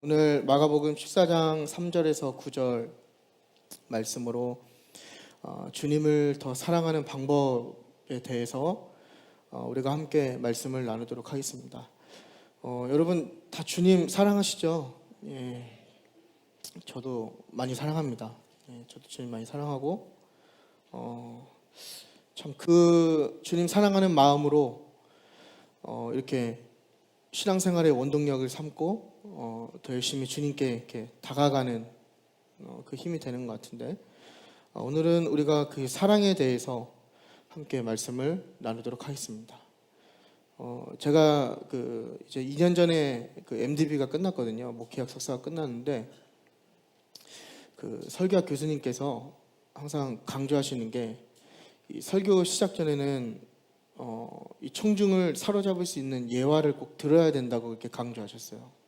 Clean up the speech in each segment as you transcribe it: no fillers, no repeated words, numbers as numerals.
오늘 마가복음 14장 3절에서 9절 말씀으로 주님을 더 사랑하는 방법에 대해서 우리가 함께 말씀을 나누도록 하겠습니다. 여러분 다 주님 사랑하시죠? 예, 저도 많이 사랑합니다. 예, 저도 주님 많이 사랑하고 참 그 주님 사랑하는 마음으로 이렇게 신앙생활의 원동력을 삼고 더 열심히 주님께 이렇게 다가가는 그 힘이 되는 것 같은데, 오늘은 우리가 그 사랑에 대해서 함께 말씀을 나누도록 하겠습니다. 제가 이제 2년 전에 그 MDB가 끝났거든요. 목회학 석사가 끝났는데, 그 설교학 교수님께서 항상 강조하시는 게, 이 설교 시작 전에는 이 청중을 사로잡을 수 있는 예화를 꼭 들어야 된다고 이렇게 강조하셨어요.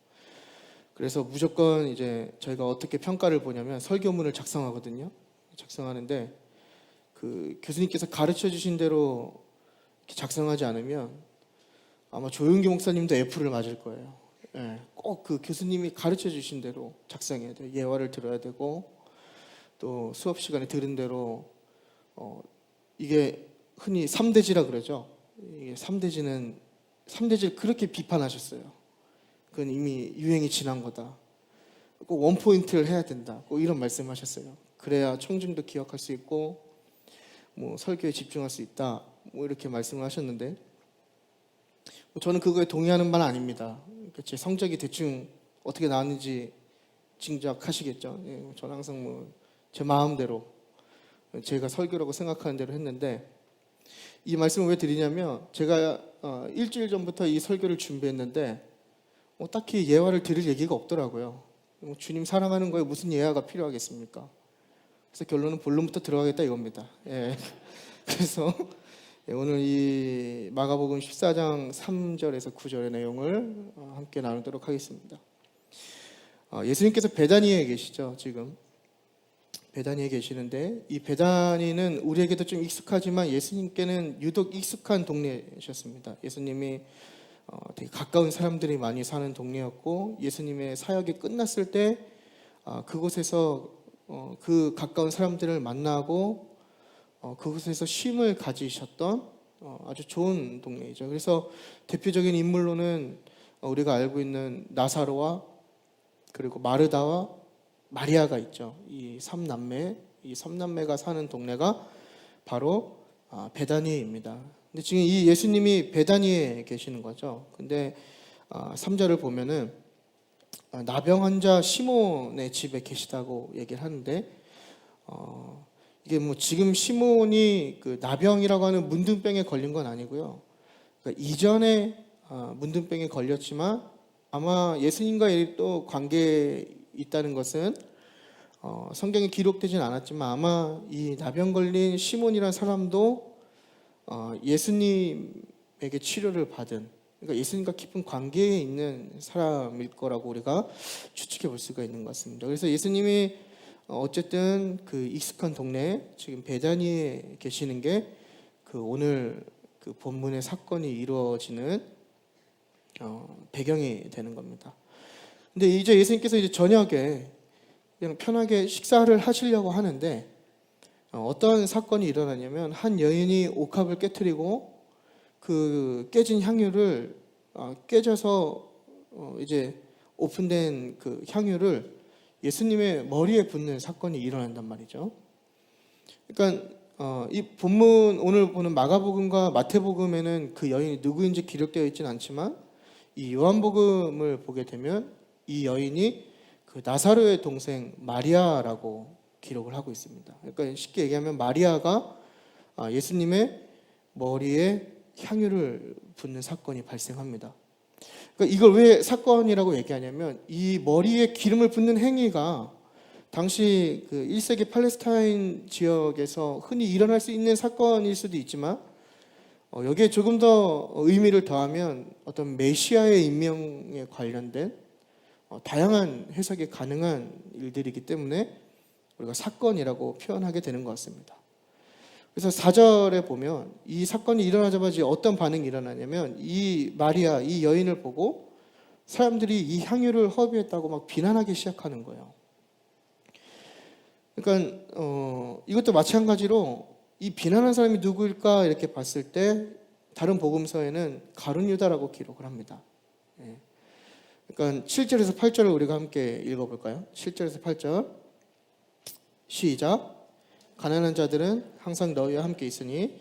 그래서 무조건 이제 저희가 어떻게 평가를 보냐면 설교문을 작성하거든요. 작성하는데 그 교수님께서 가르쳐 주신 대로 이렇게 작성하지 않으면 아마 조용기 목사님도 F를 맞을 거예요. 예, 꼭 그 교수님이 가르쳐 주신 대로 작성해야 돼요. 예화를 들어야 되고, 또 수업 시간에 들은 대로 이게 흔히 3대지라 그러죠. 이게 3대지를 그렇게 비판하셨어요. 그건 이미 유행이 지난 거다. 꼭 원포인트를 해야 된다. 꼭 이런 말씀하셨어요. 그래야 청중도 기억할 수 있고 뭐 설교에 집중할 수 있다. 뭐 이렇게 말씀을 하셨는데, 저는 그거에 동의하는 바는 아닙니다. 제 성적이 대충 어떻게 나왔는지 짐작하시겠죠. 예, 저는 항상 제 마음대로 제가 설교라고 생각하는 대로 했는데, 이 말씀을 왜 드리냐면, 제가 일주일 전부터 이 설교를 준비했는데 딱히 예화를 드릴 얘기가 없더라고요. 주님 사랑하는 거에 무슨 예화가 필요하겠습니까? 그래서 결론은 본론부터 들어가겠다 이겁니다. 예. 그래서 오늘 이 마가복음 14장 3절에서 9절의 내용을 함께 나누도록 하겠습니다. 예수님께서 베다니에 계시죠. 지금 베다니에 계시는데, 이 베다니는 우리에게도 좀 익숙하지만 예수님께는 유독 익숙한 동네셨습니다. 예수님이 되게 가까운 사람들이 많이 사는 동네였고, 예수님의 사역이 끝났을 때 그곳에서 그 가까운 사람들을 만나고 그곳에서 쉼을 가지셨던 아주 좋은 동네이죠. 그래서 대표적인 인물로는 우리가 알고 있는 나사로와 그리고 마르다와 마리아가 있죠. 이 삼남매가 사는 동네가 바로 베다니입니다. 근데 지금 이 예수님이 베다니에 계시는 거죠. 근데 3절을 보면은 나병 환자 시몬의 집에 계시다고 얘기를 하는데, 이게 지금 시몬이 그 나병이라고 하는 문둥병에 걸린 건 아니고요. 그러니까 이전에 문둥병에 걸렸지만 아마 예수님과 또 관계 있다는 것은 성경에 기록되진 않았지만, 아마 이 나병 걸린 시몬이라는 사람도 예수님에게 치료를 받은, 그러니까 예수님과 깊은 관계에 있는 사람일 거라고 우리가 추측해 볼 수가 있는 것 같습니다. 그래서 예수님이 어쨌든 그 익숙한 동네, 지금 베다니에 계시는 게 그 오늘 그 본문의 사건이 이루어지는 배경이 되는 겁니다. 근데 이제 예수님께서 이제 저녁에 그냥 편하게 식사를 하시려고 하는데, 어떤 사건이 일어나냐면, 한 여인이 옥합을 깨트리고 그 깨진 향유를 깨져서 이제 오픈된 그 향유를 예수님의 머리에 붓는 사건이 일어난단 말이죠. 그러니까 이 본문 오늘 보는 마가복음과 마태복음에는 그 여인이 누구인지 기록되어 있지는 않지만, 이 요한복음을 보게 되면 이 여인이 그 나사로의 동생 마리아라고 기록을 하고 있습니다. 그러니까 쉽게 얘기하면 마리아가 예수님의 머리에 향유를 붓는 사건이 발생합니다. 그러니까 이걸 왜 사건이라고 얘기하냐면, 이 머리에 기름을 붓는 행위가 당시 그 1세기 팔레스타인 지역에서 흔히 일어날 수 있는 사건일 수도 있지만, 여기에 조금 더 의미를 더하면 어떤 메시아의 임명에 관련된 다양한 해석이 가능한 일들이기 때문에 우리가 사건이라고 표현하게 되는 것 같습니다. 그래서 4절에 보면 이 사건이 일어나자마자 어떤 반응이 일어나냐면, 이 마리아, 이 여인을 보고 사람들이 이 향유를 허비했다고 막 비난하기 시작하는 거예요. 그러니까 이것도 마찬가지로 이 비난한 사람이 누구일까 이렇게 봤을 때 다른 복음서에는 가룟 유다라고 기록을 합니다. 예. 그러니까 7절에서 8절을 우리가 함께 읽어볼까요? 7절에서 8절 시작. 가난한 자들은 항상 너희와 함께 있으니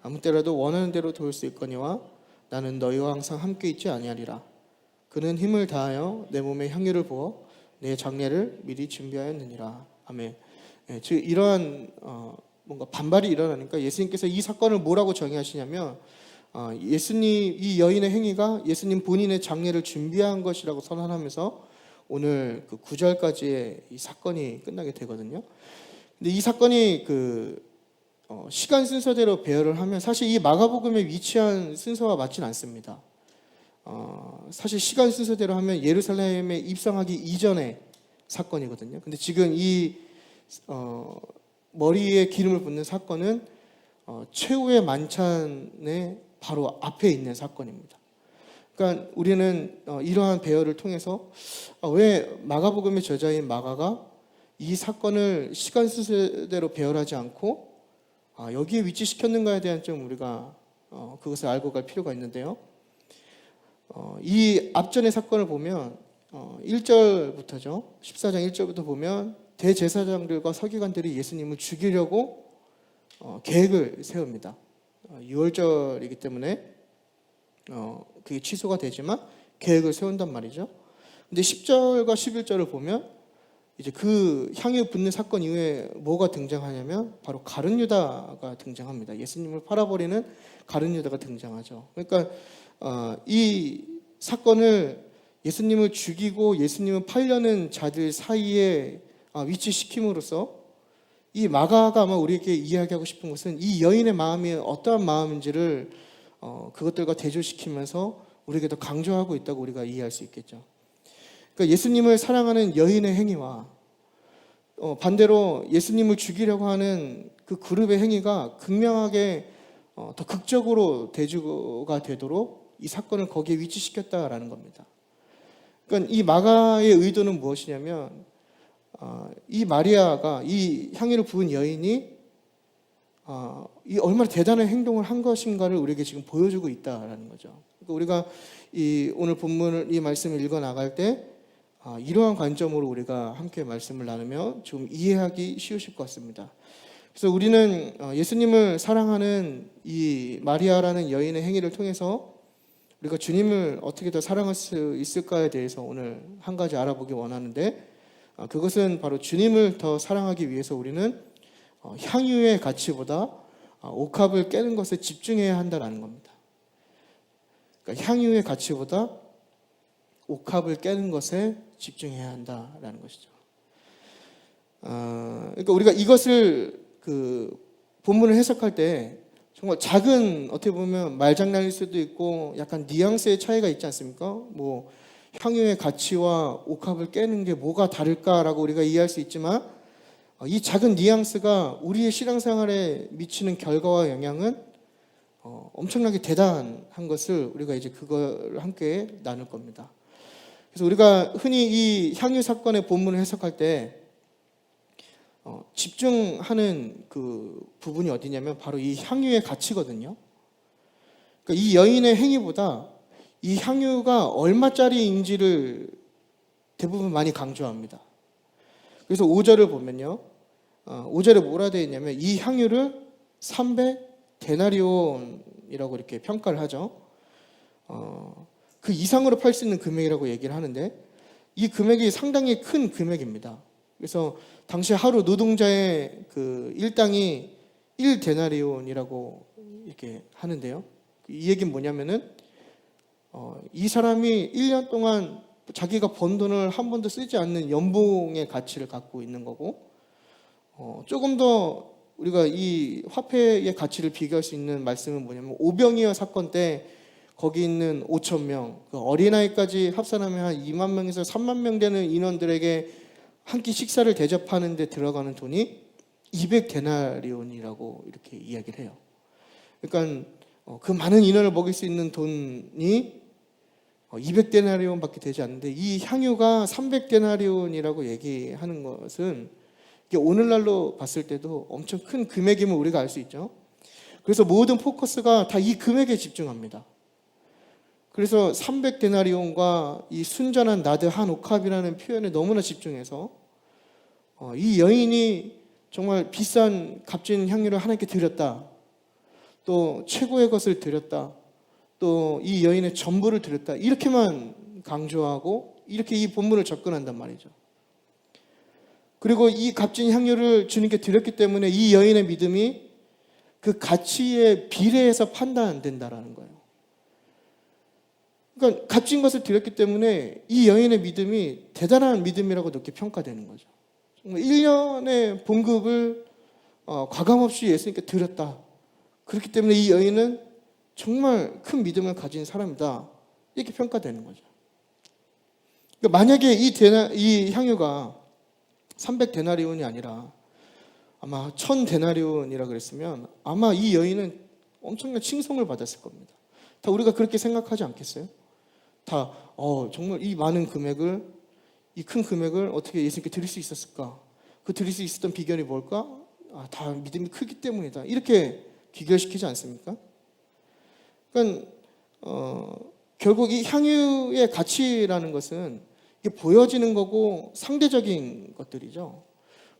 아무 때라도 원하는 대로 도울 수 있거니와 나는 너희와 항상 함께 있지 아니하리라. 그는 힘을 다하여 내 몸에 향유를 부어 내 장례를 미리 준비하였느니라. 아멘. 예, 즉 이러한 뭔가 반발이 일어나니까 예수님께서 이 사건을 뭐라고 정의하시냐면 예수님 이 여인의 행위가 예수님 본인의 장례를 준비한 것이라고 선언하면서 오늘 그 9절까지의 이 사건이 끝나게 되거든요. 근데 이 사건이 시간 순서대로 배열을 하면 사실 이 마가복음에 위치한 순서와 맞지는 않습니다. 사실 시간 순서대로 하면 예루살렘에 입성하기 이전의 사건이거든요. 근데 지금 이 머리에 기름을 붓는 사건은 최후의 만찬의 바로 앞에 있는 사건입니다. 그러니까 우리는 이러한 배열을 통해서 왜 마가복음의 저자인 마가가 이 사건을 시간 순서대로 배열하지 않고 여기에 위치시켰는가에 대한 좀 우리가 그것을 알고 갈 필요가 있는데요. 이 앞전의 사건을 보면 1절부터죠. 14장 1절부터 보면 대제사장들과 서기관들이 예수님을 죽이려고 계획을 세웁니다. 6월절이기 때문에 그게 취소가 되지만 계획을 세운단 말이죠. 근데 10절과 11절을 보면 이제 그 향유 붓는 사건 이후에 뭐가 등장하냐면 바로 가룟 유다가 등장합니다. 예수님을 팔아버리는 가룟 유다가 등장하죠. 그러니까 이 사건을 예수님을 죽이고 예수님을 팔려는 자들 사이에 위치시킴으로써 이 마가가 아마 우리에게 이야기하고 싶은 것은 이 여인의 마음이 어떠한 마음인지를 그것들과 대조시키면서 우리에게 더 강조하고 있다고 우리가 이해할 수 있겠죠. 그러니까 예수님을 사랑하는 여인의 행위와 반대로 예수님을 죽이려고 하는 그 그룹의 행위가 극명하게 더 극적으로 대조가 되도록 이 사건을 거기에 위치시켰다라는 겁니다. 그러니까 이 마가의 의도는 무엇이냐면 이 마리아가 이 향유를 부은 여인이 이 얼마나 대단한 행동을 한 것인가를 우리에게 지금 보여주고 있다라는 거죠. 그러니까 우리가 이 오늘 본문을 이 말씀을 읽어 나갈 때 이러한 관점으로 우리가 함께 말씀을 나누면 좀 이해하기 쉬우실 것 같습니다. 그래서 우리는 예수님을 사랑하는 이 마리아라는 여인의 행위를 통해서 우리가 주님을 어떻게 더 사랑할 수 있을까에 대해서 오늘 한 가지 알아보기 원하는데 그것은 바로 주님을 더 사랑하기 위해서 우리는 향유의 가치보다 옥합을 깨는 것에 집중해야 한다는 겁니다. 그러니까 향유의 가치보다 옥합을 깨는 것에 집중해야 한다라는 것이죠. 그러니까 우리가 이것을 본문을 해석할 때 정말 작은 어떻게 보면 말장난일 수도 있고 약간 뉘앙스의 차이가 있지 않습니까? 뭐 향유의 가치와 옥합을 깨는 게 뭐가 다를까라고 우리가 이해할 수 있지만 이 작은 뉘앙스가 우리의 신앙생활에 미치는 결과와 영향은 엄청나게 대단한 것을 우리가 이제 그걸 함께 나눌 겁니다. 그래서 우리가 흔히 이 향유 사건의 본문을 해석할 때 집중하는 그 부분이 어디냐면 바로 이 향유의 가치거든요. 그러니까 이 여인의 행위보다 이 향유가 얼마짜리인지를 대부분 많이 강조합니다. 그래서 5절을 보면요. 5절에 뭐라 되어 있냐면 이 향유를 300데나리온이라고 이렇게 평가를 하죠. 그 이상으로 팔 수 있는 금액이라고 얘기를 하는데 이 금액이 상당히 큰 금액입니다. 그래서 당시 하루 노동자의 그 일당이 1데나리온이라고 이렇게 하는데요. 이 얘기는 뭐냐면은 이 사람이 1년 동안 자기가 번 돈을 한 번도 쓰지 않는 연봉의 가치를 갖고 있는 거고 조금 더 우리가 이 화폐의 가치를 비교할 수 있는 말씀은 뭐냐면 오병이어 사건 때 거기 있는 5천 명, 그 어린아이까지 합산하면 한 2만 명에서 3만 명 되는 인원들에게 한 끼 식사를 대접하는 데 들어가는 돈이 200데나리온이라고 이렇게 이야기를 해요. 그러니까 그 많은 인원을 먹일 수 있는 돈이 200데나리온밖에 되지 않는데 이 향유가 300데나리온이라고 얘기하는 것은 이게 오늘날로 봤을 때도 엄청 큰 금액임을 우리가 알 수 있죠. 그래서 모든 포커스가 다 이 금액에 집중합니다. 그래서 300데나리온과 이 순전한 나드 한 옥합이라는 표현에 너무나 집중해서 이 여인이 정말 비싼 값진 향유를 하나님께 드렸다. 또 최고의 것을 드렸다. 또 이 여인의 전부를 드렸다. 이렇게만 강조하고 이렇게 이 본문을 접근한단 말이죠. 그리고 이 값진 향유를 주님께 드렸기 때문에 이 여인의 믿음이 그 가치에 비례해서 판단된다라는 거예요. 그러니까 값진 것을 드렸기 때문에 이 여인의 믿음이 대단한 믿음이라고 높게 평가되는 거죠. 정말 1년의 봉급을 과감없이 예수님께 드렸다. 그렇기 때문에 이 여인은 정말 큰 믿음을 가진 사람이다. 이렇게 평가되는 거죠. 그러니까 만약에 이 향유가 300데나리온이 아니라 아마 1000데나리온이라 그랬으면 아마 이 여인은 엄청난 칭송을 받았을 겁니다. 다 우리가 그렇게 생각하지 않겠어요? 다 정말 이 많은 금액을, 이 큰 금액을 어떻게 예수님께 드릴 수 있었을까? 그 드릴 수 있었던 비결이 뭘까? 다 믿음이 크기 때문이다. 이렇게 귀결시키지 않습니까? 그러니까 결국 이 향유의 가치라는 것은 이게 보여지는 거고 상대적인 것들이죠.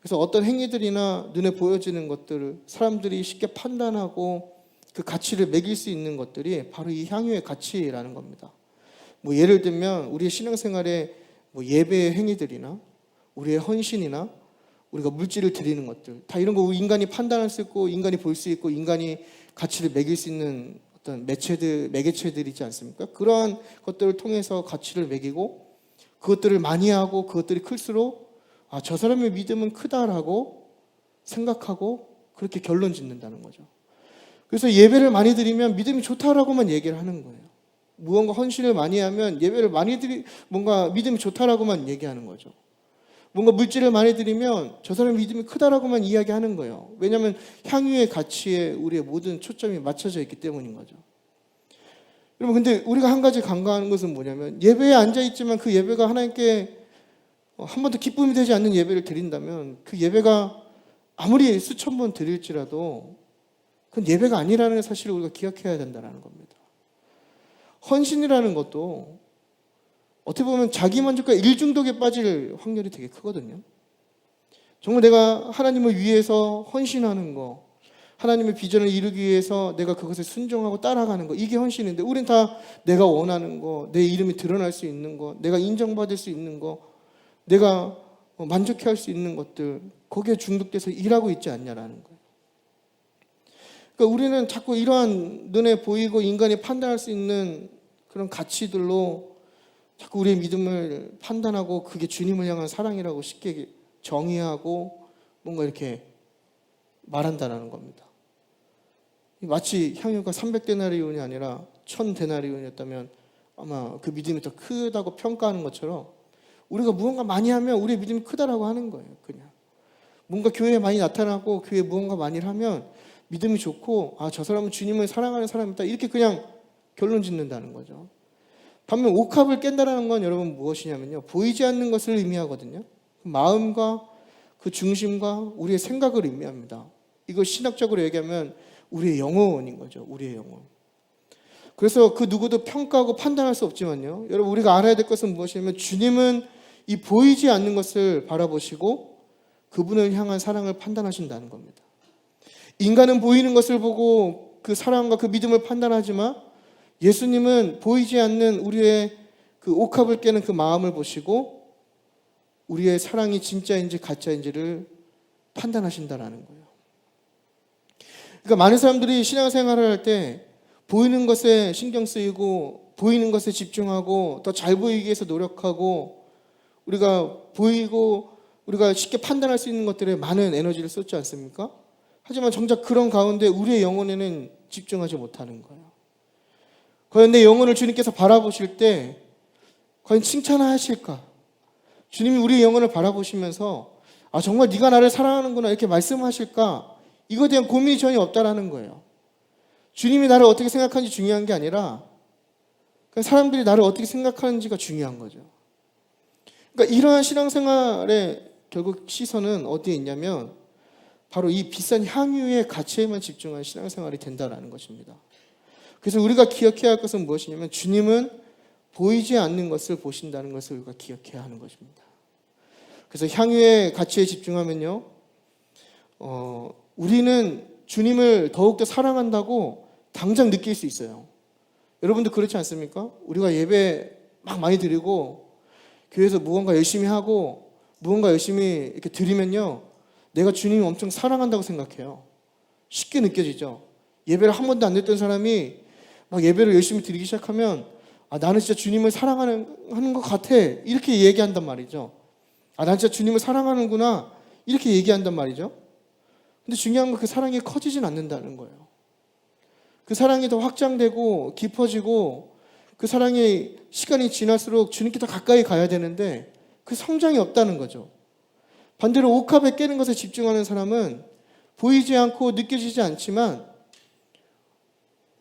그래서 어떤 행위들이나 눈에 보여지는 것들을 사람들이 쉽게 판단하고 그 가치를 매길 수 있는 것들이 바로 이 향유의 가치라는 겁니다. 뭐 예를 들면 우리의 신앙생활에 뭐 예배의 행위들이나 우리의 헌신이나 우리가 물질을 드리는 것들 다 이런 거 인간이 판단할 수 있고 인간이 볼 수 있고 인간이 가치를 매길 수 있는 어떤 매개체들이지 않습니까? 그러한 것들을 통해서 가치를 매기고 그것들을 많이 하고 그것들이 클수록 저 사람의 믿음은 크다라고 생각하고 그렇게 결론 짓는다는 거죠. 그래서 예배를 많이 드리면 믿음이 좋다라고만 얘기를 하는 거예요. 무언가 헌신을 많이 하면 예배를 많이 뭔가 믿음이 좋다라고만 얘기하는 거죠. 뭔가 물질을 많이 드리면 저 사람의 믿음이 크다라고만 이야기하는 거예요. 왜냐하면 향유의 가치에 우리의 모든 초점이 맞춰져 있기 때문인 거죠. 여러분, 근데 우리가 한 가지 간과하는 것은 뭐냐면 예배에 앉아있지만 그 예배가 하나님께 한 번도 기쁨이 되지 않는 예배를 드린다면 그 예배가 아무리 수천 번 드릴지라도 그건 예배가 아니라는 사실을 우리가 기억해야 된다는 겁니다. 헌신이라는 것도 어떻게 보면 자기 만족과 일중독에 빠질 확률이 되게 크거든요. 정말 내가 하나님을 위해서 헌신하는 거, 하나님의 비전을 이루기 위해서 내가 그것을 순종하고 따라가는 거, 이게 헌신인데 우린 다 내가 원하는 거, 내 이름이 드러날 수 있는 거, 내가 인정받을 수 있는 거, 내가 만족해 할 수 있는 것들, 거기에 중독돼서 일하고 있지 않냐라는 거예요. 그러니까 우리는 자꾸 이러한 눈에 보이고 인간이 판단할 수 있는 그런 가치들로 자꾸 우리의 믿음을 판단하고 그게 주님을 향한 사랑이라고 쉽게 정의하고 뭔가 이렇게 말한다는 겁니다. 마치 향유가 300데나리온이 아니라 1000데나리온이었다면 아마 그 믿음이 더 크다고 평가하는 것처럼 우리가 무언가 많이 하면 우리의 믿음이 크다라고 하는 거예요. 그냥 뭔가 교회에 많이 나타나고 교회에 무언가 많이 하면 믿음이 좋고 저 사람은 주님을 사랑하는 사람이다 이렇게 그냥 결론 짓는다는 거죠. 반면 옥합을 깬다라는 건 여러분 무엇이냐면요, 보이지 않는 것을 의미하거든요. 마음과 그 중심과 우리의 생각을 의미합니다. 이거 신학적으로 얘기하면 우리의 영혼인 거죠. 우리의 영혼. 그래서 그 누구도 평가하고 판단할 수 없지만요, 여러분 우리가 알아야 될 것은 무엇이냐면 주님은 이 보이지 않는 것을 바라보시고 그분을 향한 사랑을 판단하신다는 겁니다. 인간은 보이는 것을 보고 그 사랑과 그 믿음을 판단하지만 예수님은 보이지 않는 우리의 그 옥합을 깨는 그 마음을 보시고 우리의 사랑이 진짜인지 가짜인지를 판단하신다는 거예요. 그러니까 많은 사람들이 신앙생활을 할 때 보이는 것에 신경 쓰이고 보이는 것에 집중하고 더 잘 보이기 위해서 노력하고 우리가 보이고 우리가 쉽게 판단할 수 있는 것들에 많은 에너지를 쏟지 않습니까? 하지만 정작 그런 가운데 우리의 영혼에는 집중하지 못하는 거예요. 과연 내 영혼을 주님께서 바라보실 때 과연 칭찬하실까? 주님이 우리의 영혼을 바라보시면서 정말 네가 나를 사랑하는구나 이렇게 말씀하실까? 이거에 대한 고민이 전혀 없다라는 거예요. 주님이 나를 어떻게 생각하는지 중요한 게 아니라 그러니까 사람들이 나를 어떻게 생각하는지가 중요한 거죠. 그러니까 이러한 신앙생활의 결국 시선은 어디에 있냐면 바로 이 비싼 향유의 가치에만 집중한 신앙생활이 된다는 것입니다. 그래서 우리가 기억해야 할 것은 무엇이냐면 주님은 보이지 않는 것을 보신다는 것을 우리가 기억해야 하는 것입니다. 그래서 향유의 가치에 집중하면요, 우리는 주님을 더욱더 사랑한다고 당장 느낄 수 있어요. 여러분도 그렇지 않습니까? 우리가 예배 막 많이 드리고 교회에서 무언가 열심히 하고 무언가 열심히 이렇게 드리면요, 내가 주님을 엄청 사랑한다고 생각해요. 쉽게 느껴지죠. 예배를 한 번도 안 드렸던 사람이 막 예배를 열심히 드리기 시작하면 나는 진짜 주님을 사랑하는 것 같아, 이렇게 얘기한단 말이죠. 난 진짜 주님을 사랑하는구나, 이렇게 얘기한단 말이죠. 근데 중요한 건 그 사랑이 커지진 않는다는 거예요. 그 사랑이 더 확장되고 깊어지고 그 사랑이 시간이 지날수록 주님께 더 가까이 가야 되는데 그 성장이 없다는 거죠. 반대로 옥합에 깨는 것에 집중하는 사람은 보이지 않고 느껴지지 않지만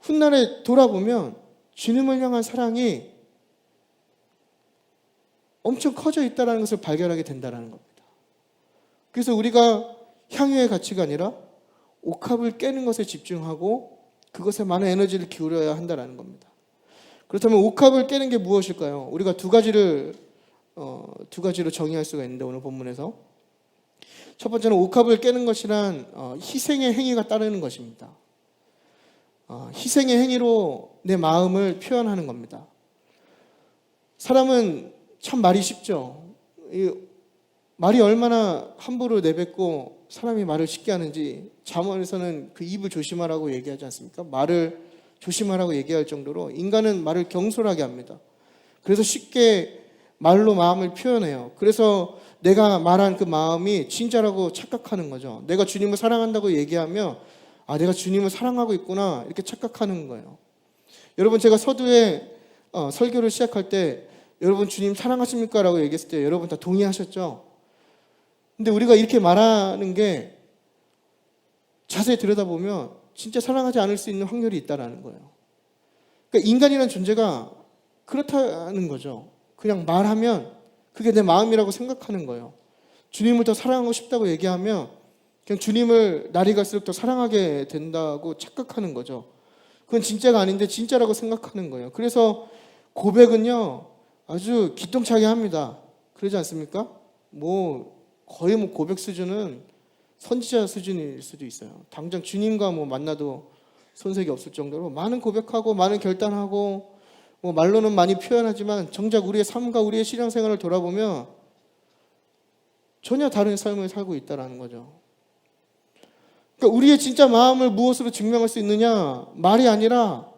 훗날에 돌아보면 주님을 향한 사랑이 엄청 커져 있다는 것을 발견하게 된다는 겁니다. 그래서 우리가 향유의 가치가 아니라 옥합을 깨는 것에 집중하고 그것에 많은 에너지를 기울여야 한다는 겁니다. 그렇다면 옥합을 깨는 게 무엇일까요? 우리가 두 가지로 정의할 수가 있는데, 오늘 본문에서 첫 번째는 옥합을 깨는 것이란 희생의 행위가 따르는 것입니다. 희생의 행위로 내 마음을 표현하는 겁니다. 사람은 참 말이 쉽죠. 말이 얼마나 함부로 내뱉고 사람이 말을 쉽게 하는지 잠언에서는 그 입을 조심하라고 얘기하지 않습니까? 말을 조심하라고 얘기할 정도로 인간은 말을 경솔하게 합니다. 그래서 쉽게 말로 마음을 표현해요. 그래서 내가 말한 그 마음이 진짜라고 착각하는 거죠. 내가 주님을 사랑한다고 얘기하면 내가 주님을 사랑하고 있구나, 이렇게 착각하는 거예요. 여러분, 제가 서두에 설교를 시작할 때 여러분 주님 사랑하십니까? 라고 얘기했을 때 여러분 다 동의하셨죠? 근데 우리가 이렇게 말하는 게 자세히 들여다보면 진짜 사랑하지 않을 수 있는 확률이 있다는 거예요. 그러니까 인간이라는 존재가 그렇다는 거죠. 그냥 말하면 그게 내 마음이라고 생각하는 거예요. 주님을 더 사랑하고 싶다고 얘기하면 그냥 주님을 날이 갈수록 더 사랑하게 된다고 착각하는 거죠. 그건 진짜가 아닌데 진짜라고 생각하는 거예요. 그래서 고백은요, 아주 기똥차게 합니다. 그러지 않습니까? 거의 고백 수준은 선지자 수준일 수도 있어요. 당장 주님과 만나도 손색이 없을 정도로 많은 고백하고 많은 결단하고 말로는 많이 표현하지만 정작 우리의 삶과 우리의 신앙생활을 돌아보면 전혀 다른 삶을 살고 있다는 거죠. 그러니까 우리의 진짜 마음을 무엇으로 증명할 수 있느냐? 말이 아니라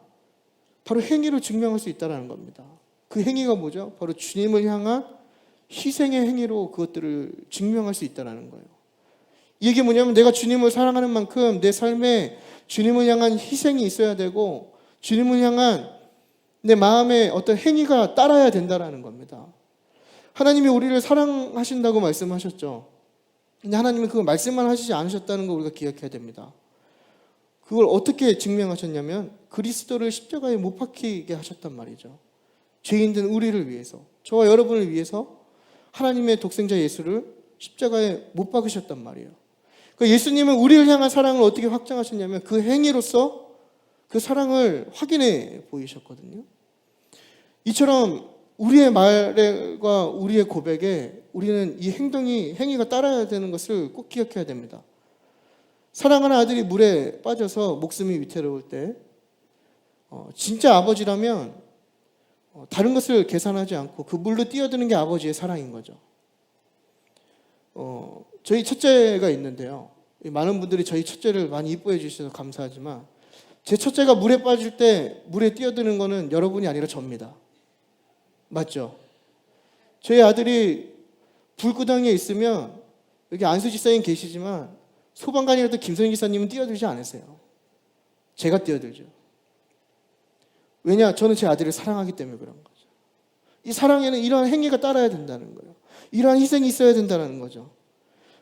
바로 행위로 증명할 수 있다는 겁니다. 그 행위가 뭐죠? 바로 주님을 향한 희생의 행위로 그것들을 증명할 수 있다는 거예요. 이게 뭐냐면 내가 주님을 사랑하는 만큼 내 삶에 주님을 향한 희생이 있어야 되고 주님을 향한 내 마음의 어떤 행위가 따라야 된다는 겁니다. 하나님이 우리를 사랑하신다고 말씀하셨죠. 근데 하나님은 그걸 말씀만 하시지 않으셨다는 걸 우리가 기억해야 됩니다. 그걸 어떻게 증명하셨냐면 그리스도를 십자가에 못 박히게 하셨단 말이죠. 죄인된 우리를 위해서, 저와 여러분을 위해서 하나님의 독생자 예수를 십자가에 못 박으셨단 말이에요. 그러니까 예수님은 우리를 향한 사랑을 어떻게 확장하셨냐면 그 행위로서 그 사랑을 확인해 보이셨거든요. 이처럼 우리의 말과 우리의 고백에 우리는 이 행위가 따라야 되는 것을 꼭 기억해야 됩니다. 사랑하는 아들이 물에 빠져서 목숨이 위태로울 때 진짜 아버지라면 다른 것을 계산하지 않고 그 물로 뛰어드는 게 아버지의 사랑인 거죠. 저희 첫째가 있는데요. 많은 분들이 저희 첫째를 많이 이뻐해 주셔서 감사하지만 제 첫째가 물에 빠질 때 물에 뛰어드는 거는 여러분이 아니라 저입니다. 맞죠? 저희 아들이 불구덩이에 있으면 여기 안수 지사님 계시지만 소방관이라도 김선희 기사님은 뛰어들지 않으세요. 제가 뛰어들죠. 왜냐? 저는 제 아들을 사랑하기 때문에 그런 거죠. 이 사랑에는 이러한 행위가 따라야 된다는 거예요. 이러한 희생이 있어야 된다는 거죠.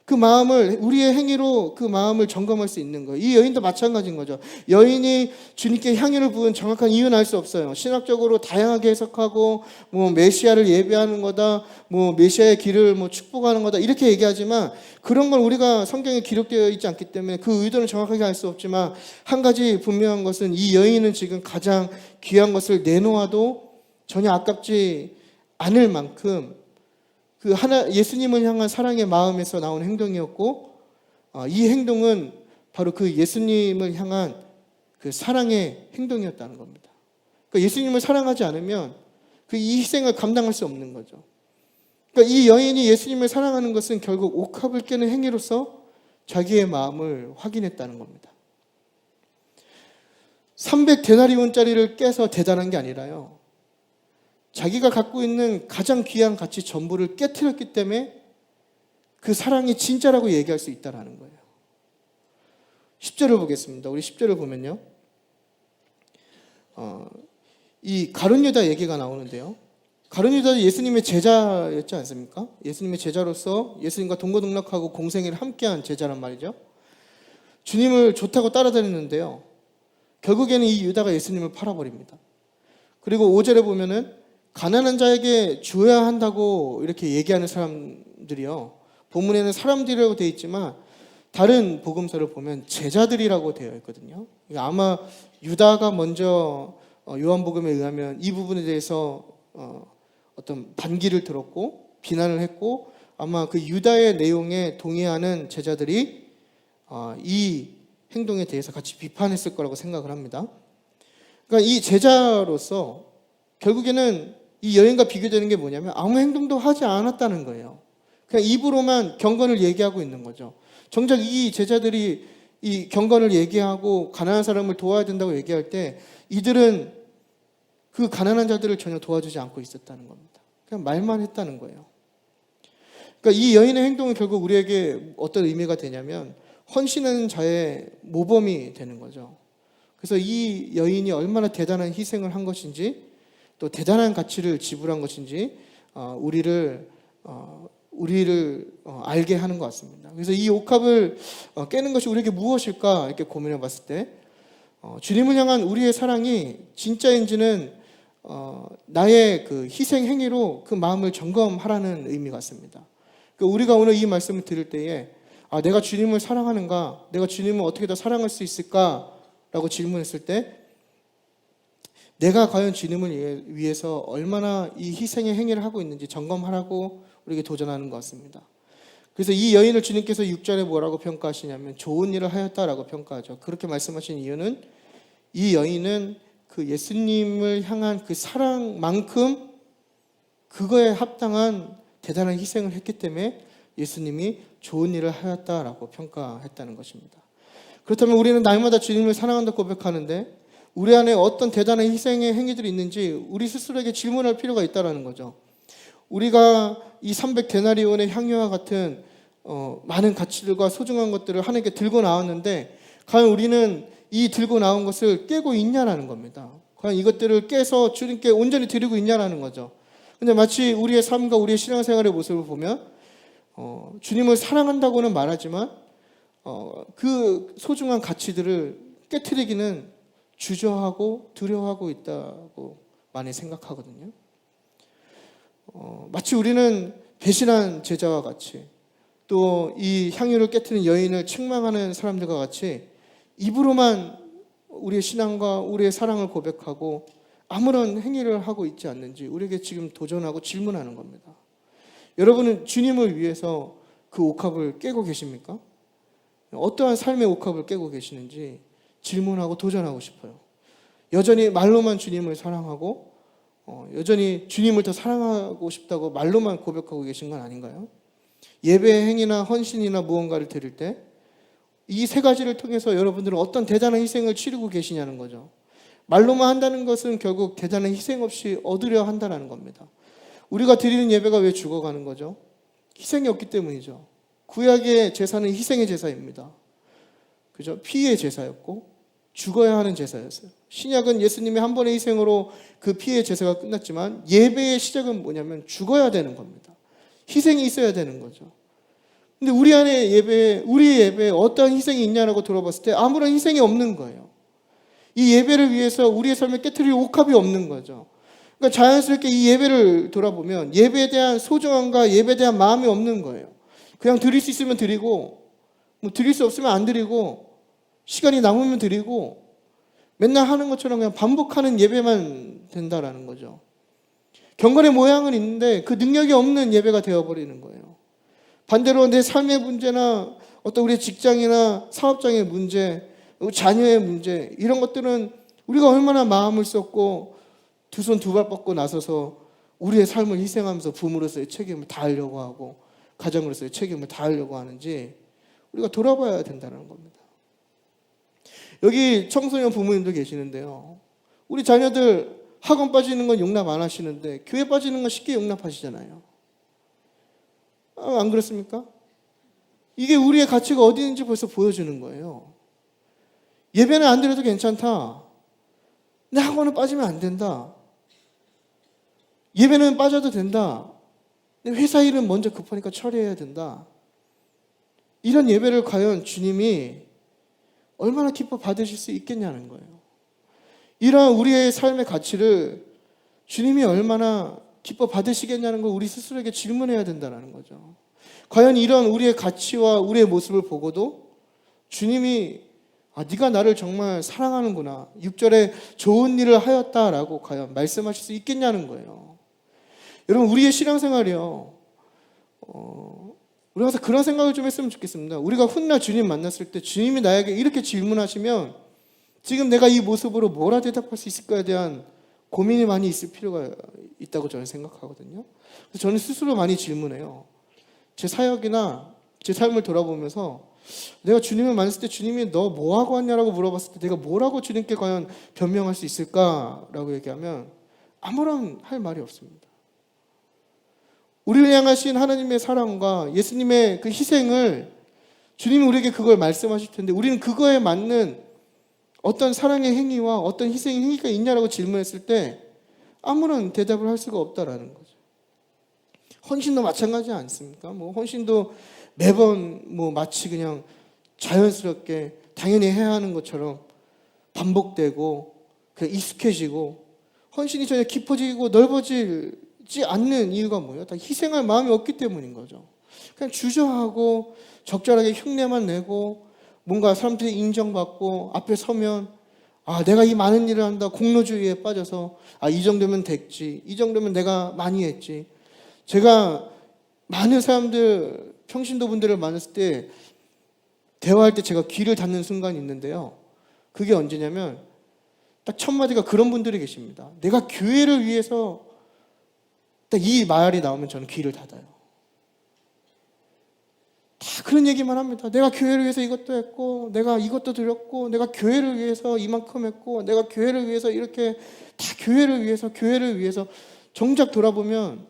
그 마음을 우리의 행위로 그 마음을 점검할 수 있는 거예요. 이 여인도 마찬가지인 거죠. 여인이 주님께 향유를 부은 정확한 이유는 알 수 없어요. 신학적으로 다양하게 해석하고 뭐 메시아를 예배하는 거다, 뭐 메시아의 길을 뭐 축복하는 거다 이렇게 얘기하지만 그런 걸 우리가 성경에 기록되어 있지 않기 때문에 그 의도는 정확하게 알 수 없지만 한 가지 분명한 것은 이 여인은 지금 가장 귀한 것을 내놓아도 전혀 아깝지 않을 만큼 그 예수님을 향한 사랑의 마음에서 나온 행동이었고, 이 행동은 바로 그 예수님을 향한 그 사랑의 행동이었다는 겁니다. 그러니까 예수님을 사랑하지 않으면 그 이 희생을 감당할 수 없는 거죠. 그러니까 이 여인이 예수님을 사랑하는 것은 결국 옥합을 깨는 행위로서 자기의 마음을 확인했다는 겁니다. 300데나리온짜리를 깨서 대단한 게 아니라요, 자기가 갖고 있는 가장 귀한 가치 전부를 깨트렸기 때문에 그 사랑이 진짜라고 얘기할 수 있다는 거예요. 10절을 보겠습니다. 우리 10절을 보면요, 이 가룟 유다 얘기가 나오는데요, 가룟 유다도 예수님의 제자였지 않습니까? 예수님의 제자로서 예수님과 동거동락하고 공생애를 함께한 제자란 말이죠. 주님을 좋다고 따라다녔는데요, 결국에는 이 유다가 예수님을 팔아버립니다. 그리고 5절에 보면은 가난한 자에게 줘야 한다고 이렇게 얘기하는 사람들이요, 본문에는 사람들이라고 되어 있지만 다른 복음서를 보면 제자들이라고 되어 있거든요. 아마 유다가 먼저 요한복음에 의하면 이 부분에 대해서 어떤 반기를 들었고 비난을 했고, 아마 그 유다의 내용에 동의하는 제자들이 이 행동에 대해서 같이 비판했을 거라고 생각을 합니다. 그러니까 이 제자로서 결국에는 이 여인과 비교되는 게 뭐냐면 아무 행동도 하지 않았다는 거예요. 그냥 입으로만 경건을 얘기하고 있는 거죠. 정작 이 제자들이 이 경건을 얘기하고 가난한 사람을 도와야 된다고 얘기할 때 이들은 그 가난한 자들을 전혀 도와주지 않고 있었다는 겁니다. 그냥 말만 했다는 거예요. 그러니까 이 여인의 행동은 결국 우리에게 어떤 의미가 되냐면 헌신하는 자의 모범이 되는 거죠. 그래서 이 여인이 얼마나 대단한 희생을 한 것인지 또 대단한 가치를 지불한 것인지 우리를 알게 하는 것 같습니다. 그래서 이 옥합을 깨는 것이 우리에게 무엇일까 이렇게 고민해 봤을 때 주님을 향한 우리의 사랑이 진짜인지는 나의 그 희생 행위로 그 마음을 점검하라는 의미 같습니다. 그러니까 우리가 오늘 이 말씀을 들을 때에 내가 주님을 사랑하는가, 내가 주님을 어떻게 더 사랑할 수 있을까라고 질문했을 때 내가 과연 주님을 위해서 얼마나 이 희생의 행위를 하고 있는지 점검하라고 우리에게 도전하는 것 같습니다. 그래서 이 여인을 주님께서 6절에 뭐라고 평가하시냐면 좋은 일을 하였다라고 평가하죠. 그렇게 말씀하신 이유는 이 여인은 그 예수님을 향한 그 사랑만큼 그거에 합당한 대단한 희생을 했기 때문에 예수님이 좋은 일을 하였다라고 평가했다는 것입니다. 그렇다면 우리는 날마다 주님을 사랑한다고 고백하는데 우리 안에 어떤 대단한 희생의 행위들이 있는지 우리 스스로에게 질문할 필요가 있다는 거죠. 우리가 이 300데나리온의 향유와 같은 많은 가치들과 소중한 것들을 하나님께 들고 나왔는데 과연 우리는 이 들고 나온 것을 깨고 있냐라는 겁니다. 과연 이것들을 깨서 주님께 온전히 드리고 있냐라는 거죠. 근데 마치 우리의 삶과 우리의 신앙생활의 모습을 보면 주님을 사랑한다고는 말하지만 그 소중한 가치들을 깨트리기는 주저하고 두려워하고 있다고 많이 생각하거든요. 마치 우리는 배신한 제자와 같이 또 이 향유를 깨트린 여인을 책망하는 사람들과 같이 입으로만 우리의 신앙과 우리의 사랑을 고백하고 아무런 행위를 하고 있지 않는지 우리에게 지금 도전하고 질문하는 겁니다. 여러분은 주님을 위해서 그 옥합을 깨고 계십니까? 어떠한 삶의 옥합을 깨고 계시는지 질문하고 도전하고 싶어요. 여전히 말로만 주님을 사랑하고 여전히 주님을 더 사랑하고 싶다고 말로만 고백하고 계신 건 아닌가요? 예배의 행위나 헌신이나 무언가를 드릴 때 이 세 가지를 통해서 여러분들은 어떤 대단한 희생을 치르고 계시냐는 거죠. 말로만 한다는 것은 결국 대단한 희생 없이 얻으려 한다는 겁니다. 우리가 드리는 예배가 왜 죽어가는 거죠? 희생이 없기 때문이죠. 구약의 제사는 희생의 제사입니다. 그죠? 피의 제사였고 죽어야 하는 제사였어요. 신약은 예수님의 한 번의 희생으로 그 피의 제사가 끝났지만 예배의 시작은 뭐냐면 죽어야 되는 겁니다. 희생이 있어야 되는 거죠. 근데 우리 안에 예배에, 우리 예배에 어떠한 희생이 있냐라고 들어봤을 때 아무런 희생이 없는 거예요. 이 예배를 위해서 우리의 삶에 깨트릴 옥합이 없는 거죠. 그러니까 자연스럽게 이 예배를 돌아보면 예배에 대한 소중함과 예배에 대한 마음이 없는 거예요. 그냥 드릴 수 있으면 드리고, 뭐 드릴 수 없으면 안 드리고, 시간이 남으면 드리고, 맨날 하는 것처럼 그냥 반복하는 예배만 된다라는 거죠. 경건의 모양은 있는데 그 능력이 없는 예배가 되어버리는 거예요. 반대로 내 삶의 문제나 어떤 우리의 직장이나 사업장의 문제, 자녀의 문제, 이런 것들은 우리가 얼마나 마음을 쏟고 두 손 두 발 뻗고 나서서 우리의 삶을 희생하면서 부모로서의 책임을 다하려고 하고 가정으로서의 책임을 다하려고 하는지 우리가 돌아봐야 된다는 겁니다. 여기 청소년 부모님도 계시는데요. 우리 자녀들 학원 빠지는 건 용납 안 하시는데 교회 빠지는 건 쉽게 용납하시잖아요. 안 그렇습니까? 이게 우리의 가치가 어디 있는지 벌써 보여주는 거예요. 예배는 안 드려도 괜찮다. 내 학원은 빠지면 안 된다. 예배는 빠져도 된다. 내 회사 일은 먼저 급하니까 처리해야 된다. 이런 예배를 과연 주님이 얼마나 기뻐 받으실 수 있겠냐는 거예요. 이러한 우리의 삶의 가치를 주님이 얼마나 기뻐 받으시겠냐는 걸 우리 스스로에게 질문해야 된다는 거죠. 과연 이런 우리의 가치와 우리의 모습을 보고도 주님이 네가 나를 정말 사랑하는구나, 6절에 좋은 일을 하였다라고 과연 말씀하실 수 있겠냐는 거예요. 여러분, 우리의 신앙생활이요, 우리가 항상 그런 생각을 좀 했으면 좋겠습니다. 우리가 훗날 주님 만났을 때 주님이 나에게 이렇게 질문하시면 지금 내가 이 모습으로 뭐라 대답할 수 있을까에 대한 고민이 많이 있을 필요가 있다고 저는 생각하거든요. 그래서 저는 스스로 많이 질문해요. 제 사역이나 제 삶을 돌아보면서 내가 주님을 만났을 때 주님이 너 뭐하고 왔냐라고 물어봤을 때 내가 뭐라고 주님께 과연 변명할 수 있을까라고 얘기하면 아무런 할 말이 없습니다. 우리를 향하신 하나님의 사랑과 예수님의 그 희생을 주님이 우리에게 그걸 말씀하실 텐데 우리는 그거에 맞는 어떤 사랑의 행위와 어떤 희생의 행위가 있냐라고 질문했을 때 아무런 대답을 할 수가 없다라는 거죠. 헌신도 마찬가지 않습니까? 뭐 헌신도 매번 뭐 마치 그냥 자연스럽게 당연히 해야 하는 것처럼 반복되고 그냥 익숙해지고 헌신이 전혀 깊어지고 넓어지지 않는 이유가 뭐예요? 다 희생할 마음이 없기 때문인 거죠. 그냥 주저하고 적절하게 흉내만 내고 뭔가 사람들이 인정받고 앞에 서면 내가 이 많은 일을 한다 공로주의에 빠져서 이 정도면 됐지, 이 정도면 내가 많이 했지. 제가 많은 사람들 평신도 분들을 만났을 때 대화할 때 제가 귀를 닫는 순간이 있는데요. 그게 언제냐면 딱 첫 마디가 그런 분들이 계십니다. 내가 교회를 위해서 딱 이 말이 나오면 저는 귀를 닫아요. 다 그런 얘기만 합니다. 내가 교회를 위해서 이것도 했고 내가 이것도 드렸고 내가 교회를 위해서 이만큼 했고 내가 교회를 위해서 이렇게 다 교회를 위해서 정작 돌아보면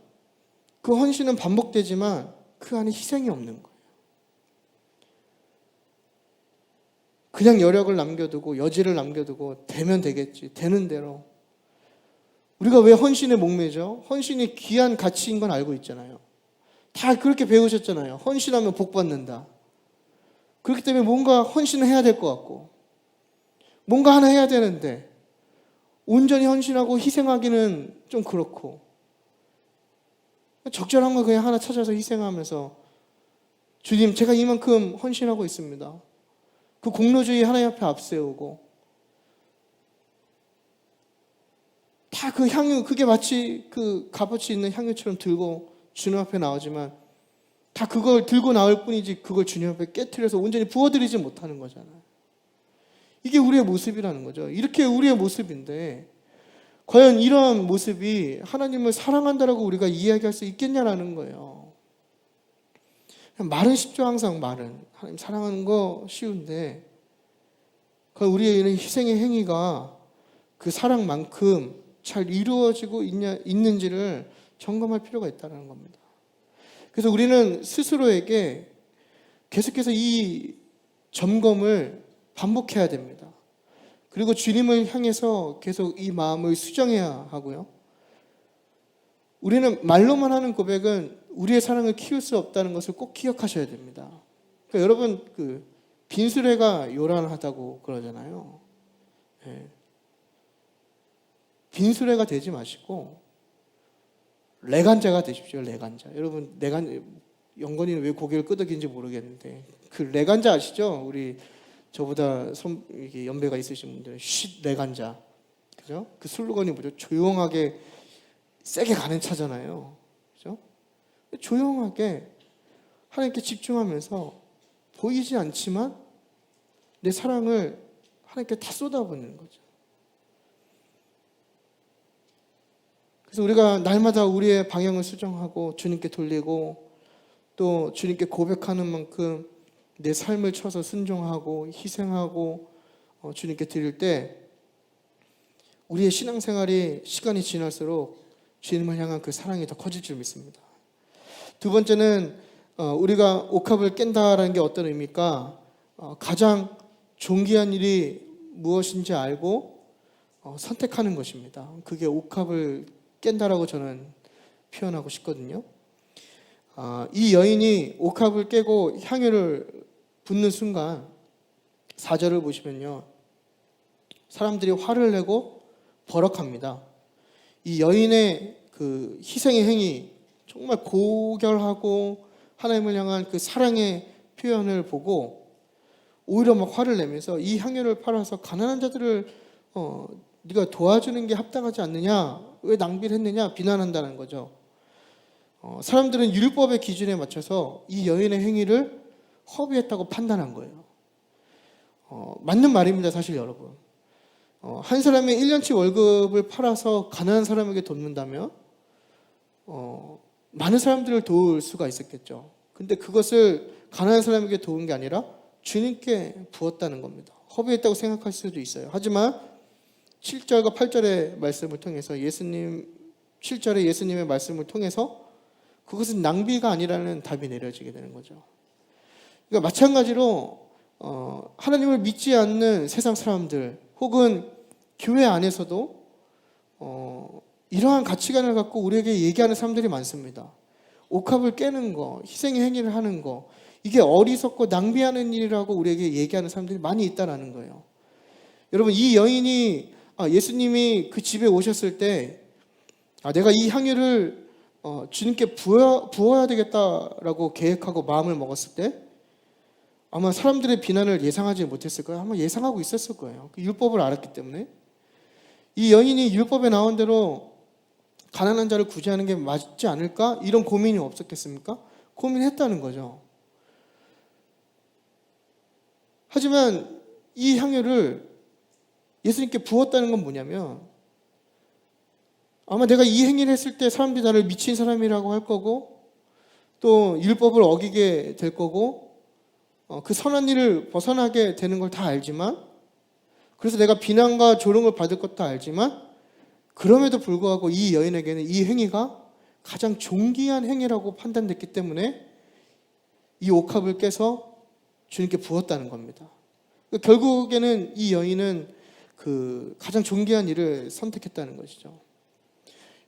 그 헌신은 반복되지만 그 안에 희생이 없는 거예요. 그냥 여력을 남겨두고 여지를 남겨두고 되면 되겠지, 되는 대로. 우리가 왜 헌신에 목매죠? 헌신이 귀한 가치인 건 알고 있잖아요. 다 그렇게 배우셨잖아요. 헌신하면 복 받는다. 그렇기 때문에 뭔가 헌신을 해야 될 것 같고 뭔가 하나 해야 되는데 온전히 헌신하고 희생하기는 좀 그렇고 적절한 거 그냥 하나 찾아서 희생하면서 주님 제가 이만큼 헌신하고 있습니다. 그 공로주의 하나님 앞에 앞세우고 다 그 향유, 그게 마치 그 값어치 있는 향유처럼 들고 주님 앞에 나오지만 다 그걸 들고 나올 뿐이지 그걸 주님 앞에 깨트려서 온전히 부어드리지 못하는 거잖아요. 이게 우리의 모습이라는 거죠. 이렇게 우리의 모습인데 과연 이러한 모습이 하나님을 사랑한다라고 우리가 이야기할 수 있겠냐라는 거예요. 말은 쉽죠. 항상 말은 하나님 사랑하는 거 쉬운데 과연 우리의 이런 희생의 행위가 그 사랑만큼 잘 이루어지고 있는지를 점검할 필요가 있다는 겁니다. 그래서 우리는 스스로에게 계속해서 이 점검을 반복해야 됩니다. 그리고 주님을 향해서 계속 이 마음을 수정해야 하고요. 우리는 말로만 하는 고백은 우리의 사랑을 키울 수 없다는 것을 꼭 기억하셔야 됩니다. 그러니까 여러분 빈수레가 요란하다고 그러잖아요. 예. 빈수레가 되지 마시고 레간자가 되십시오. 레간자. 여러분 영건이는 왜 고개를 끄덕이는지 모르겠는데 그 레간자 아시죠? 우리 저보다 이게 연배가 있으신 분들은 쉿 레간자. 그죠? 그 슬로건이 뭐죠? 조용하게 세게 가는 차잖아요. 그죠? 조용하게 하나님께 집중하면서 보이지 않지만 내 사랑을 하나님께 다 쏟아붓는 거죠. 그래서 우리가 날마다 우리의 방향을 수정하고 주님께 돌리고 또 주님께 고백하는 만큼 내 삶을 쳐서 순종하고 희생하고 주님께 드릴 때 우리의 신앙생활이 시간이 지날수록 주님을 향한 그 사랑이 더 커질 줄 믿습니다. 두 번째는 우리가 옥합을 깬다라는 게 어떤 의미일까? 가장 존귀한 일이 무엇인지 알고 선택하는 것입니다. 그게 옥합을 깬다라고 저는 표현하고 싶거든요. 이 여인이 옥합을 깨고 향유를 붓는 순간 4절을 보시면요. 사람들이 화를 내고 버럭합니다. 이 여인의 그 희생의 행위 정말 고결하고 하나님을 향한 그 사랑의 표현을 보고 오히려 막 화를 내면서 이 향유를 팔아서 가난한 자들을 네가 도와주는 게 합당하지 않느냐, 왜 낭비를 했느냐 비난한다는 거죠. 사람들은 율법의 기준에 맞춰서 이 여인의 행위를 허비했다고 판단한 거예요. 맞는 말입니다, 사실 여러분. 한 사람이 1년치 월급을 팔아서 가난한 사람에게 돕는다면 많은 사람들을 도울 수가 있었겠죠. 근데 그것을 가난한 사람에게 도운 게 아니라 주님께 부었다는 겁니다. 허비했다고 생각할 수도 있어요. 하지만 7절과 8절의 말씀을 통해서 7절의 예수님의 말씀을 통해서 그것은 낭비가 아니라는 답이 내려지게 되는 거죠. 그러니까 마찬가지로 하나님을 믿지 않는 세상 사람들 혹은 교회 안에서도 이러한 가치관을 갖고 우리에게 얘기하는 사람들이 많습니다. 옥합을 깨는 거, 희생의 행위를 하는 거, 이게 어리석고 낭비하는 일이라고 우리에게 얘기하는 사람들이 많이 있다는 거예요. 여러분, 이 여인이 예수님이 그 집에 오셨을 때 내가 이 향유를 주님께 부어야 되겠다라고 계획하고 마음을 먹었을 때 아마 사람들의 비난을 예상하지 못했을 거예요. 아마 예상하고 있었을 거예요. 그 율법을 알았기 때문에. 이 여인이 율법에 나온 대로 가난한 자를 구제하는 게 맞지 않을까? 이런 고민이 없었겠습니까? 고민했다는 거죠. 하지만 이 향유를 예수님께 부었다는 건 뭐냐면 아마 내가 이 행위를 했을 때 사람들이 나를 미친 사람이라고 할 거고 또 율법을 어기게 될 거고 그 선한 일을 벗어나게 되는 걸 다 알지만 그래서 내가 비난과 조롱을 받을 것도 알지만 그럼에도 불구하고 이 여인에게는 이 행위가 가장 존귀한 행위라고 판단됐기 때문에 이 옥합을 깨서 주님께 부었다는 겁니다. 결국에는 이 여인은 그 가장 존귀한 일을 선택했다는 것이죠.